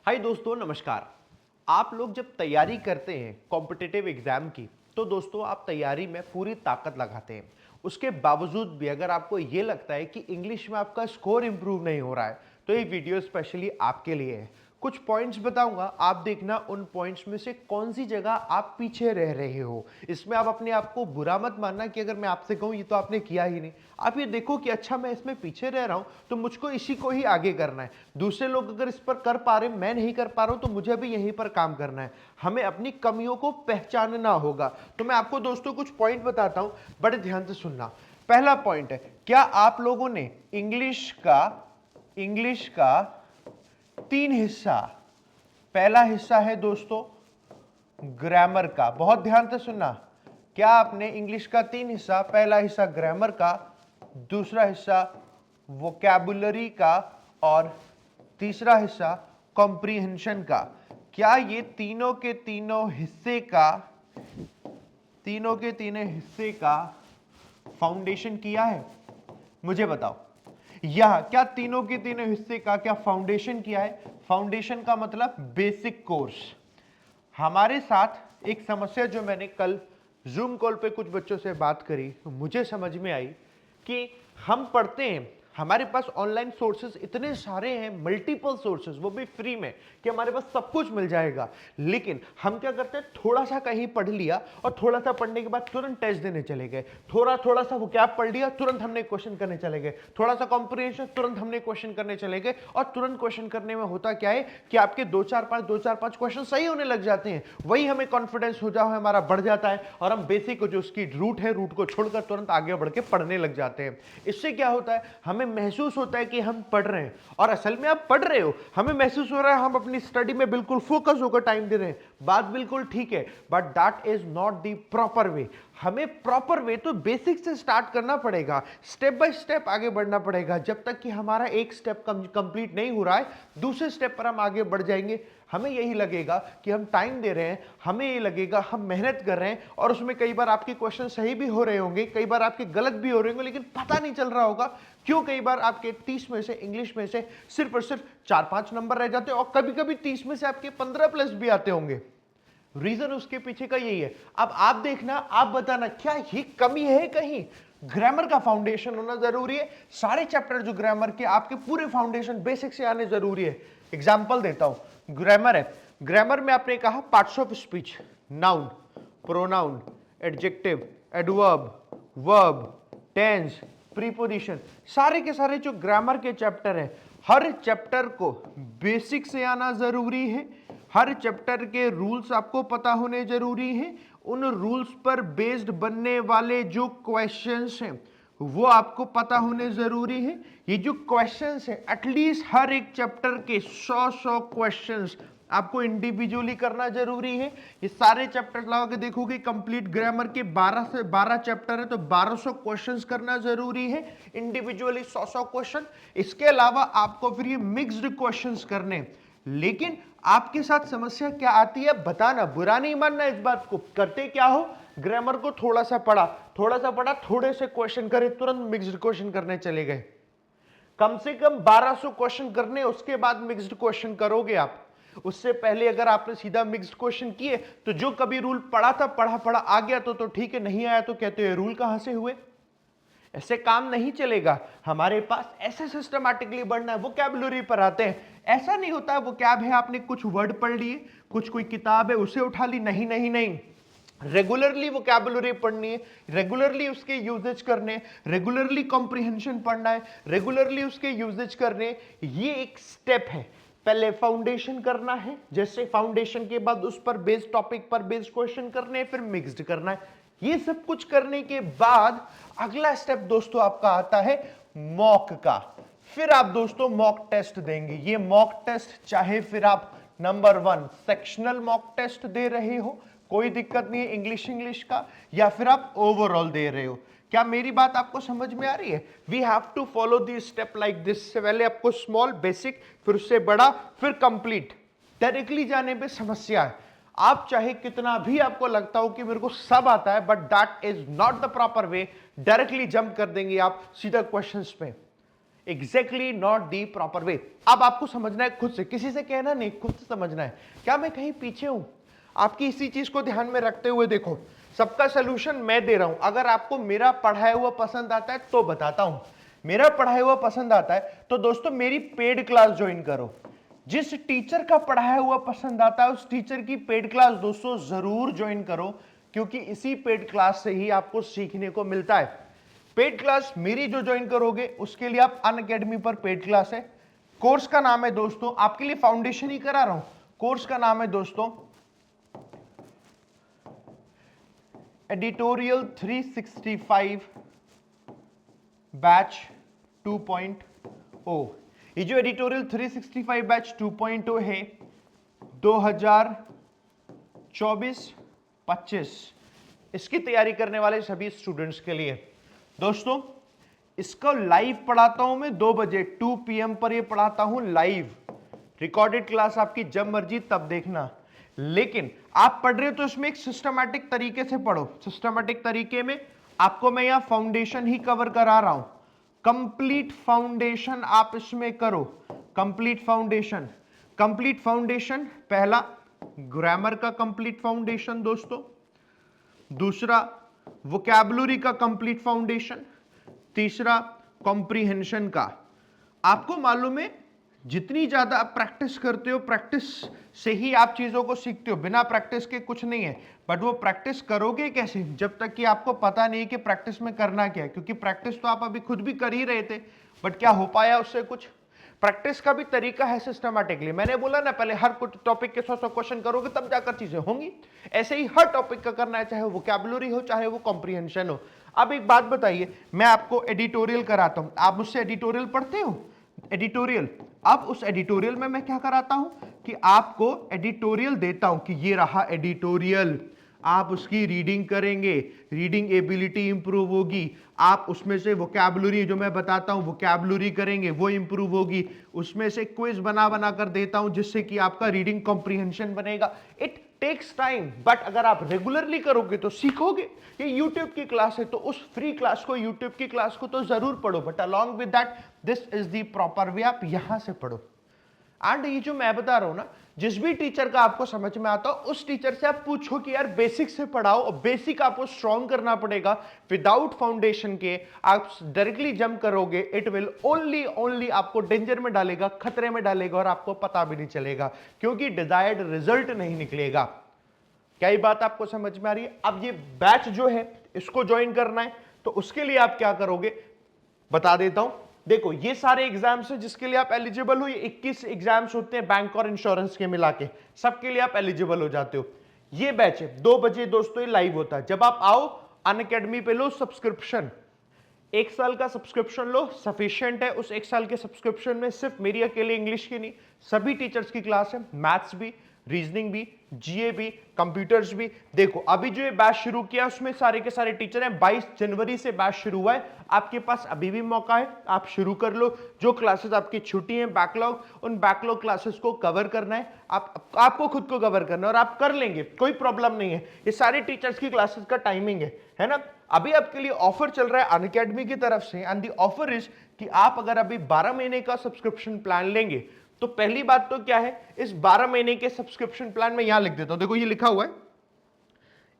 हाय दोस्तों, नमस्कार। आप लोग जब तैयारी करते हैं कॉम्पिटिटिव एग्जाम की, तो दोस्तों आप तैयारी में पूरी ताकत लगाते हैं। उसके बावजूद भी अगर आपको ये लगता है कि इंग्लिश में आपका स्कोर इंप्रूव नहीं हो रहा है, तो ये वीडियो स्पेशली आपके लिए है। कुछ पॉइंट्स बताऊंगा, आप देखना उन पॉइंट्स में से कौन सी जगह आप पीछे रह रहे हो। इसमें आप अपने आप को बुरा मत मानना कि अगर मैं आपसे कहूं ये तो आपने किया ही नहीं। आप ये देखो कि अच्छा मैं इसमें पीछे रह रहा हूं, तो मुझको इसी को ही आगे करना है। दूसरे लोग अगर इस पर कर पा रहे, मैं नहीं कर पा रहा हूं, तो मुझे भी यहीं पर काम करना है। हमें अपनी कमियों को पहचानना होगा। तो मैं आपको दोस्तों कुछ पॉइंट बताता हूं, बड़े ध्यान से सुनना। पहला पॉइंट है, क्या आप लोगों ने इंग्लिश का 3 हिस्सा, पहला हिस्सा है दोस्तों ग्रामर का, बहुत ध्यान से सुनना। क्या आपने इंग्लिश का 3 हिस्सा, पहला हिस्सा ग्रामर का, दूसरा हिस्सा वोकैबुलरी का और तीसरा हिस्सा कॉम्प्रिहेंशन का, क्या ये तीनों के तीनों हिस्से का फाउंडेशन किया है? मुझे बताओ। यह क्या तीनों के तीनों हिस्से का क्या फाउंडेशन किया है? फाउंडेशन का मतलब बेसिक कोर्स। हमारे साथ एक समस्या जो मैंने कल जूम कॉल पे कुछ बच्चों से बात करी, तो मुझे समझ में आई कि हम पढ़ते हैं, हमारे पास ऑनलाइन सोर्सेज इतने सारे हैं, मल्टीपल सोर्सेज, वो भी फ्री में, कि हमारे पास सब कुछ मिल जाएगा। लेकिन हम क्या करते हैं, थोड़ा सा कहीं पढ़ लिया और थोड़ा सा पढ़ने के बाद तुरंत टेस्ट देने चले गए। थोड़ा सा वोकैब पढ़ लिया, तुरंत हमने क्वेश्चन करने चले गए। थोड़ा सा कॉम्प्रिहेंशन, तुरंत हमने क्वेश्चन करने चले गए। और तुरंत क्वेश्चन करने में होता क्या है कि आपके 2 4 5 क्वेश्चन सही होने लग जाते हैं। वही हमें कॉन्फिडेंस हो जाओ हमारा बढ़ जाता है और हम बेसिक जो उसकी रूट है, रूट को छोड़कर तुरंत आगे बढ़ के पढ़ने लग जाते हैं। इससे क्या होता है, हमें महसूस होता है कि हम पढ़ रहे हैं, और असल में आप पढ़ रहे हो, हमें महसूस हो रहा है हम अपनी स्टडी में बिल्कुल फोकस होकर टाइम दे रहे हैं। बात बिल्कुल ठीक है, but that is not the proper way. हमें प्रॉपर वे तो बेसिक से स्टार्ट करना पड़ेगा, स्टेप बाय स्टेप आगे बढ़ना पड़ेगा। जब तक कि हमारा एक स्टेप कंप्लीट नहीं हो रहा है, दूसरे स्टेप पर हम आगे बढ़ जाएंगे। हमें यही लगेगा कि हम टाइम दे रहे हैं, हमें ये लगेगा हम मेहनत कर रहे हैं, और उसमें कई बार आपके क्वेश्चन सही भी हो रहे होंगे, कई बार आपके गलत भी हो रहे होंगे, लेकिन पता नहीं चल रहा होगा क्यों। कई बार आपके 30 में से, इंग्लिश में से सिर्फ और सिर्फ 4 5 नंबर रह जाते हैं, और कभी कभी 30 में से आपके 15 प्लस भी आते होंगे। रीजन उसके पीछे का यही है। अब आप देखना, आप बताना, क्या ये कमी है कहीं? ग्रामर का फाउंडेशन होना जरूरी है। सारे चैप्टर जो ग्रामर के, आपके पूरे फाउंडेशन बेसिक से आने जरूरी है। एग्जांपल देता हूं, ग्रामर है, ग्रामर में आपने कहा parts of speech, noun, pronoun, adjective, adverb, verb, tense, preposition, सारे के सारे जो ग्रामर के चैप्टर हैं, हर चैप्टर को बेसिक से आना जरूरी है। हर चैप्टर के रूल्स आपको पता होने जरूरी हैं। उन रूल्स पर बेस्ड बनने वाले जो क्वेश्चंस हैं वो आपको पता होने जरूरी है। ये जो क्वेश्चंस हैं, एटलीस्ट हर एक चैप्टर के 100 क्वेश्चंस आपको इंडिविजुअली करना जरूरी है। ये सारे चैप्टर लगा के देखोगे, कंप्लीट ग्रामर के 12 से 12 चैप्टर है, तो 1200 क्वेश्चंस करना जरूरी है, इंडिविजुअली 100 क्वेश्चन। इसके अलावा आपको फिर ये मिक्स्ड क्वेश्चंस करने। लेकिन आपके साथ समस्या क्या आती है बताना, बुरा नहीं मानना इस बात को। करते क्या हो, ग्रामर को थोड़ा सा पढ़ा, थोड़े से क्वेश्चन करे, तुरंत मिक्स्ड क्वेश्चन करने चले गए। कम से कम 1200 क्वेश्चन करने, उसके बाद मिक्स्ड क्वेश्चन करोगे आप। उससे पहले अगर आपने सीधा मिक्स्ड क्वेश्चन किए, तो जो कभी रूल पढ़ा था, पढ़ा आ गया तो ठीक है, नहीं आया तो कहते हैं रूल कहां से हुए। ऐसे काम नहीं चलेगा। हमारे पास ऐसे सिस्टमैटिकली बढ़ना है। वोकैबुलरी पर आते हैं, ऐसा नहीं होता है वोकैब है, आपने कुछ वर्ड पढ़ लिए, कुछ कोई किताब है उसे उठा ली, नहीं नहीं नहीं। रेगुलरली वोकैबुलरी पढ़नी है, रेगुलरली उसके यूजेज करने, रेगुलरली कॉम्प्रिहेंशन पढ़ना है, रेगुलरली उसके यूजेज करने। ये एक स्टेप है। पहले फाउंडेशन करना है, जैसे फाउंडेशन के बाद उस पर बेस्ड टॉपिक पर बेस्ड क्वेश्चन करने, फिर मिक्स्ड करना है। ये सब कुछ करने के बाद अगला स्टेप दोस्तों आपका आता है मॉक का। फिर आप दोस्तों मॉक टेस्ट देंगे। ये मॉक टेस्ट चाहे फिर आप नंबर 1 सेक्शनल मॉक टेस्ट दे रहे हो, कोई दिक्कत नहीं है, इंग्लिश का, या फिर आप ओवरऑल दे रहे हो। क्या मेरी बात आपको समझ में आ रही है? We have to follow this step like this. से पहले आपको स्मॉल बेसिक, फिर उससे बड़ा, फिर कंप्लीट। डायरेक्टली जाने पे समस्या है। आप चाहे कितना भी आपको लगता हो कि मेरे को सब आता है, but that is not the proper way. Directly jump कर देंगे आप सीधा क्वेश्चंस पे। Exactly not the proper way. अब आपको समझना है खुद से, किसी से कहना नहीं, खुद से समझना है। क्या मैं कहीं पीछे हूं? आपकी इसी चीज को ध्यान में रखते हुए देखो, सबका सोल्यूशन मैं दे रहा हूं। अगर आपको मेरा पढ़ाया हुआ पसंद आता है तो बताता हूं, मेरा पढ़ाया हुआ पसंद आता है तो दोस्तों मेरी पेड क्लास ज्वाइन करो। जिस टीचर का पढ़ाया हुआ पसंद आता है उस टीचर की पेड क्लास दोस्तों जरूर ज्वाइन करो, क्योंकि इसी पेड क्लास से ही आपको सीखने को मिलता है। पेड क्लास मेरी जो ज्वाइन करोगे उसके लिए आप अनअकैडमी पर पेड क्लास है। कोर्स का नाम है दोस्तों, आपके लिए फाउंडेशन ही करा रहा हूं, कोर्स का नाम है दोस्तों एडिटोरियल 365 बैच 2.0। ये जो एडिटोरियल 365 बैच 2.0 है 2024-25 इसकी तैयारी करने वाले सभी स्टूडेंट्स के लिए दोस्तों, इसको लाइव पढ़ाता हूं मैं 2 बजे 2 PM पर ये पढ़ाता हूं लाइव। रिकॉर्डेड क्लास आपकी जब मर्जी तब देखना, लेकिन आप पढ़ रहे हो तो इसमें एक सिस्टमैटिक तरीके से पढ़ो। सिस्टमैटिक तरीके में आपको मैं यहां फाउंडेशन ही कवर करा रहा हूं, कंप्लीट फाउंडेशन आप इसमें करो। कंप्लीट फाउंडेशन, कंप्लीट फाउंडेशन पहला ग्रामर का कंप्लीट फाउंडेशन दोस्तों, दूसरा वोकैबुलरी का कंप्लीट फाउंडेशन, तीसरा कॉम्प्रिहेंशन का। आपको मालूम है जितनी ज्यादा आप प्रैक्टिस करते हो, प्रैक्टिस से ही आप चीजों को सीखते हो, बिना प्रैक्टिस के कुछ नहीं है। बट वो प्रैक्टिस करोगे कैसे जब तक कि आपको पता नहीं कि प्रैक्टिस में करना क्या है, क्योंकि प्रैक्टिस तो आप अभी खुद भी कर ही रहे थे, बट क्या हो पाया उससे कुछ? प्रैक्टिस का भी तरीका है सिस्टमैटिकली। मैंने बोला ना पहले, हर कुछ टॉपिक के 100 क्वेश्चन करोगे तब जाकर चीजें होंगी। ऐसे ही हर टॉपिक का करना है, चाहे वो वोकैबुलरी हो चाहे वो कॉम्प्रिहेंशन हो। अब एक बात बताइए, मैं आपको एडिटोरियल कराता हूं, आप मुझसे एडिटोरियल पढ़ते हो? एडिटोरियल, अब उस एडिटोरियल में मैं क्या कराता हूं कि आपको एडिटोरियल देता हूं कि ये रहा एडिटोरियल, आप उसकी रीडिंग करेंगे, रीडिंग एबिलिटी इंप्रूव होगी। आप उसमें से वोकैबुलरी जो मैं बताता हूं वोकैबुलरी करेंगे, वो इंप्रूव होगी। उसमें से क्विज बना बना कर देता हूं जिससे कि आपका रीडिंग कॉम्प्रिहेंशन बनेगा। इट टेक्स टाइम, बट अगर आप रेगुलरली करोगे तो सीखोगे। ये यूट्यूब की क्लास है तो उस फ्री क्लास को, यूट्यूब की क्लास को तो जरूर पढ़ो, but along with that this is the proper way, आप यहां से पढ़ो। एंड ये जो मैं बता रहा हूं ना, जिस भी टीचर का आपको समझ में आता हो उस टीचर से आप पूछो कि यार बेसिक से पढ़ाओ, और बेसिक आपको स्ट्रॉन्ग करना पड़ेगा। विदाउट फाउंडेशन के आप डायरेक्टली जंप करोगे, इट विल ओनली आपको डेंजर में डालेगा, खतरे में डालेगा, और आपको पता भी नहीं चलेगा, क्योंकि डिजायर्ड रिजल्ट नहीं निकलेगा। क्या ये बात आपको समझ में आ रही है? अब ये बैच जो है इसको ज्वाइन करना है तो उसके लिए आप क्या करोगे बता देता हूं। देखो ये सारे एग्जाम्स हैं जिसके लिए आप एलिजिबल हो, ये 21 एग्जाम्स होते हैं बैंक और इंश्योरेंस के मिला के, सबके लिए आप एलिजिबल हो जाते हो। ये बैच है 2 बजे दोस्तों, ये लाइव होता है। जब आप आओ अनअकैडमी पे लो सब्सक्रिप्शन, 1 साल का सब्सक्रिप्शन लो, सफिशिएंट है। उस 1 साल के सब्सक्रिप्शन में सिर्फ मेरी अकेले इंग्लिश की नहीं, सभी टीचर्स की क्लास है, मैथ्स भी, रीजनिंग भी, जीए भी, कंप्यूटर्स भी। देखो अभी जो ये बैच शुरू किया उसमें सारे के सारे टीचर हैं। 22 जनवरी से बैच शुरू हुआ है, आपके पास अभी भी मौका है, आप शुरू कर लो। जो क्लासेस आपकी छुट्टी हैं बैकलॉग, उन बैकलॉग क्लासेस को कवर करना है, आपको खुद को कवर करना है, और आप कर लेंगे, कोई प्रॉब्लम नहीं है। ये सारे टीचर्स की क्लासेस का टाइमिंग है ना। अभी आपके लिए ऑफर चल रहा है अनअकैडमी की तरफ से, एंड द ऑफर इज कि आप अगर अभी 12 महीने का सब्सक्रिप्शन प्लान लेंगे तो पहली बात तो क्या है, इस 12 महीने के सब्सक्रिप्शन प्लान में यहां लिख देता हूं, देखो ये लिखा हुआ है।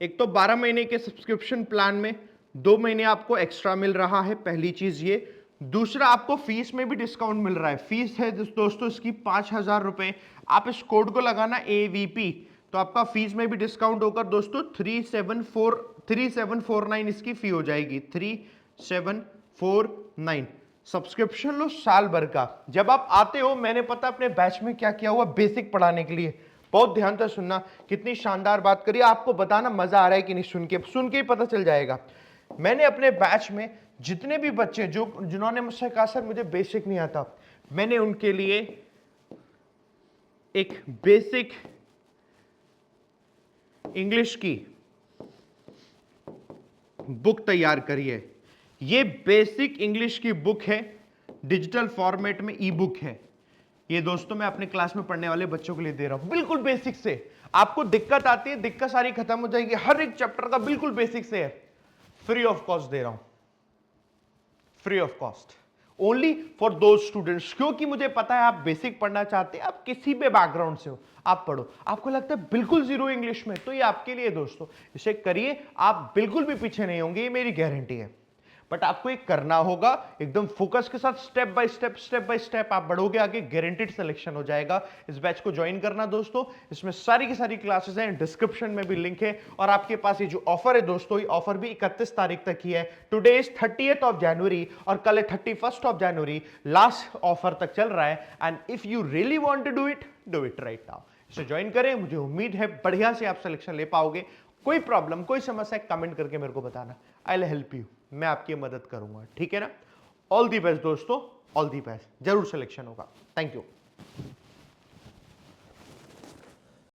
एक तो 12 महीने के सब्सक्रिप्शन प्लान में 2 महीने आपको एक्स्ट्रा मिल रहा है, पहली चीज ये। दूसरा आपको फीस में भी डिस्काउंट मिल रहा है। फीस है दोस्तों इसकी 5,000 रुपए। आप इस कोड को लगाना AVP, तो आपका फीस में भी डिस्काउंट होकर दोस्तों 3749 इसकी फी हो जाएगी, 3749। सब्सक्रिप्शन लो साल भर का। जब आप आते हो, मैंने पता अपने बैच में क्या किया हुआ बेसिक पढ़ाने के लिए, बहुत ध्यान से सुनना, कितनी शानदार बात करी, आपको बताना मजा आ रहा है कि नहीं, सुन के ही पता चल जाएगा। मैंने अपने बैच में जितने भी बच्चे जिन्होंने मुझसे कहा सर मुझे बेसिक नहीं आता, मैंने उनके लिए एक बेसिक इंग्लिश की बुक तैयार करी है। ये बेसिक इंग्लिश की बुक है, डिजिटल फॉर्मेट में ई बुक है। ये दोस्तों मैं अपने क्लास में पढ़ने वाले बच्चों के लिए दे रहा हूं, बिल्कुल बेसिक से। आपको दिक्कत आती है, दिक्कत सारी खत्म हो जाएगी, हर एक चैप्टर का बिल्कुल बेसिक से है, फ्री ऑफ कॉस्ट दे रहा हूं, free of cost. Only for those students, क्योंकि मुझे पता है आप बेसिक पढ़ना चाहते हैं, आप किसी भी बैकग्राउंड से हो आप पढ़ो, आपको लगता है बिल्कुल जीरो इंग्लिश में, तो ये आपके लिए दोस्तों, इसे करिए, आप बिल्कुल भी पीछे नहीं होंगे, ये मेरी गारंटी है। बट आपको एक करना होगा एकदम फोकस के साथ, स्टेप बाय स्टेप आप बढ़ोगे आगे, गारंटेड सिलेक्शन हो जाएगा। इस बैच को ज्वाइन करना दोस्तों, इसमें सारी की सारी क्लासेस हैं, डिस्क्रिप्शन में भी लिंक है। और आपके पास ये जो ऑफर है दोस्तों, ये ऑफर भी 31 तारीख तक ही है। Today is 30th of January और कल है 31st of January, last offer तक चल रहा है। And if you really want to do it right now. इसे ज्वाइन करें, मुझे उम्मीद है बढ़िया से आप सिलेक्शन ले पाओगे। कोई प्रॉब्लम, कोई समस्या, कमेंट करके मेरे को बताना, आई विल हेल्प यू, मैं आपकी मदद करूंगा, ठीक है ना। ऑल दी बेस्ट दोस्तों, ऑल दी बेस्ट, जरूर सिलेक्शन होगा। Thank you.